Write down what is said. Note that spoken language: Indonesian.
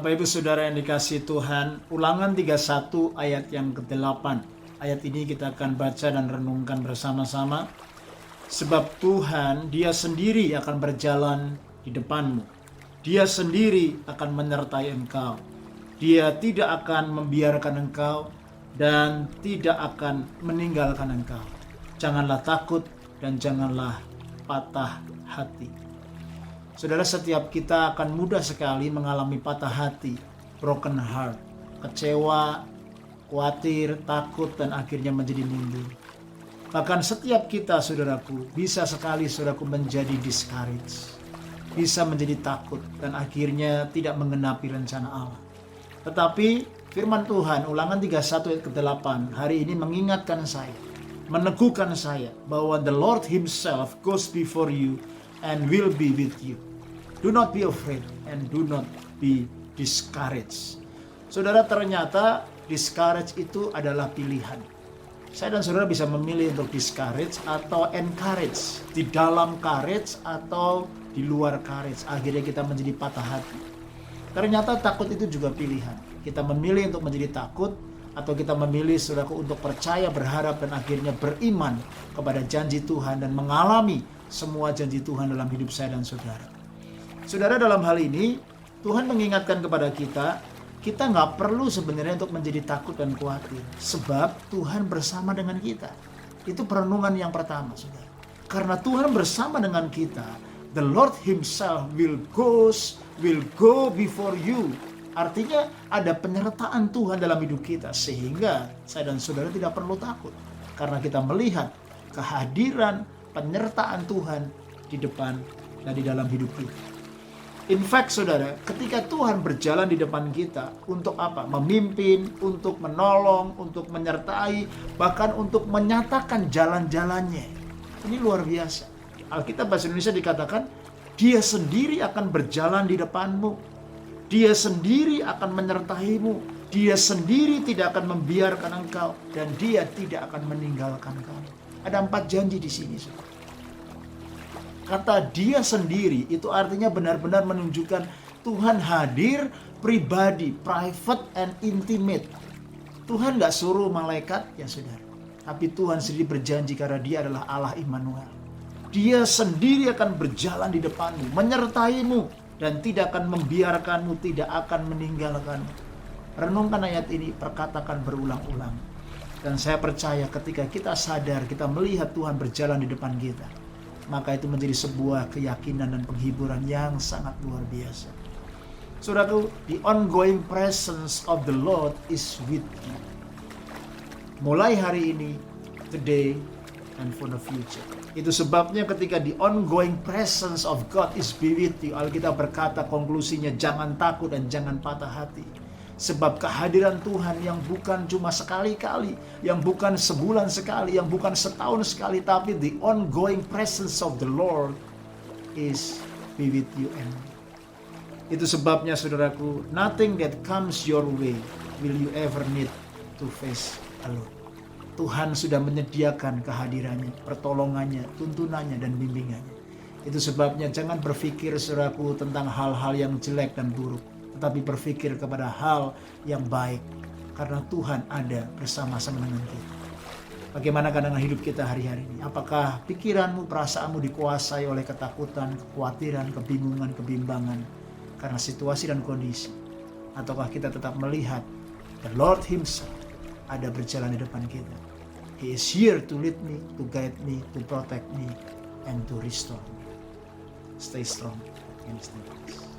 Bapak Ibu Saudara yang dikasihi Tuhan, Ulangan 31 ayat yang ke-8. Ayat ini kita akan baca dan renungkan bersama-sama. Sebab Tuhan, Dia sendiri akan berjalan di depanmu. Dia sendiri akan menyertai engkau. Dia tidak akan membiarkan engkau dan tidak akan meninggalkan engkau. Janganlah takut dan janganlah patah hati. Saudara, setiap kita akan mudah sekali mengalami patah hati, broken heart, kecewa, khawatir, takut, dan akhirnya menjadi mundur. Bahkan setiap kita, saudaraku, bisa sekali saudaraku menjadi discouraged, bisa menjadi takut, dan akhirnya tidak menggenapi rencana Allah. Tetapi firman Tuhan, Ulangan 31 ayat ke-8, hari ini mengingatkan saya, meneguhkan saya, bahwa the Lord Himself goes before you and will be with you. Do not be afraid and do not be discouraged. Saudara, ternyata discouraged itu adalah pilihan. Saya dan saudara bisa memilih untuk discourage atau encourage, di dalam courage atau di luar courage. Akhirnya kita menjadi patah hati. Ternyata takut itu juga pilihan. Kita memilih untuk menjadi takut, atau kita memilih saudaraku untuk percaya, berharap, dan akhirnya beriman kepada janji Tuhan dan mengalami semua janji Tuhan dalam hidup saya dan saudara. Saudara, dalam hal ini Tuhan mengingatkan kepada kita nggak perlu sebenarnya untuk menjadi takut dan khawatir, sebab Tuhan bersama dengan kita. Itu perenungan yang pertama, saudara. Karena Tuhan bersama dengan kita, the Lord Himself will go before you. Artinya ada penyertaan Tuhan dalam hidup kita, sehingga saya dan saudara tidak perlu takut, karena kita melihat kehadiran penyertaan Tuhan di depan dan di dalam hidup kita. In fact, saudara, ketika Tuhan berjalan di depan kita, untuk apa? Memimpin, untuk menolong, untuk menyertai, bahkan untuk menyatakan jalan-jalannya. Ini luar biasa. Alkitab Bahasa Indonesia dikatakan, Dia sendiri akan berjalan di depanmu. Dia sendiri akan menyertaimu. Dia sendiri tidak akan membiarkan engkau, dan Dia tidak akan meninggalkan kamu. Ada 4 janji di sini, saudara. Kata Dia sendiri itu artinya benar-benar menunjukkan Tuhan hadir pribadi, private and intimate. Tuhan gak suruh malaikat, ya saudara. Tapi Tuhan sendiri berjanji karena Dia adalah Allah Immanuel. Dia sendiri akan berjalan di depanmu, menyertaimu, dan tidak akan membiarkanmu, tidak akan meninggalkanmu. Renungkan ayat ini, perkatakan berulang-ulang. Dan saya percaya ketika kita sadar, kita melihat Tuhan berjalan di depan kita, maka itu menjadi sebuah keyakinan dan penghiburan yang sangat luar biasa. Saudaraku, the ongoing presence of the Lord is with you. Mulai hari ini, today, and for the future. Itu sebabnya ketika the ongoing presence of God is be with you, Alkitab berkata konklusinya, jangan takut dan jangan patah hati. Sebab kehadiran Tuhan yang bukan cuma sekali-kali, yang bukan sebulan sekali, yang bukan setahun sekali, tapi the ongoing presence of the Lord is be with you and me. Itu sebabnya, saudaraku, nothing that comes your way will you ever need to face alone. Tuhan sudah menyediakan kehadirannya, pertolongannya, tuntunannya, dan bimbingannya. Itu sebabnya jangan berpikir, saudaraku, tentang hal-hal yang jelek dan buruk, tetapi berpikir kepada hal yang baik, karena Tuhan ada bersama-sama dengan kita. Bagaimana dengan hidup kita hari-hari ini? Apakah pikiranmu, perasaanmu dikuasai oleh ketakutan, kekhawatiran, kebingungan, kebimbangan karena situasi dan kondisi? Ataukah kita tetap melihat the Lord Himself ada berjalan di depan kita? He is here to lead me, to guide me, to protect me, and to restore me. Stay strong and stay blessed.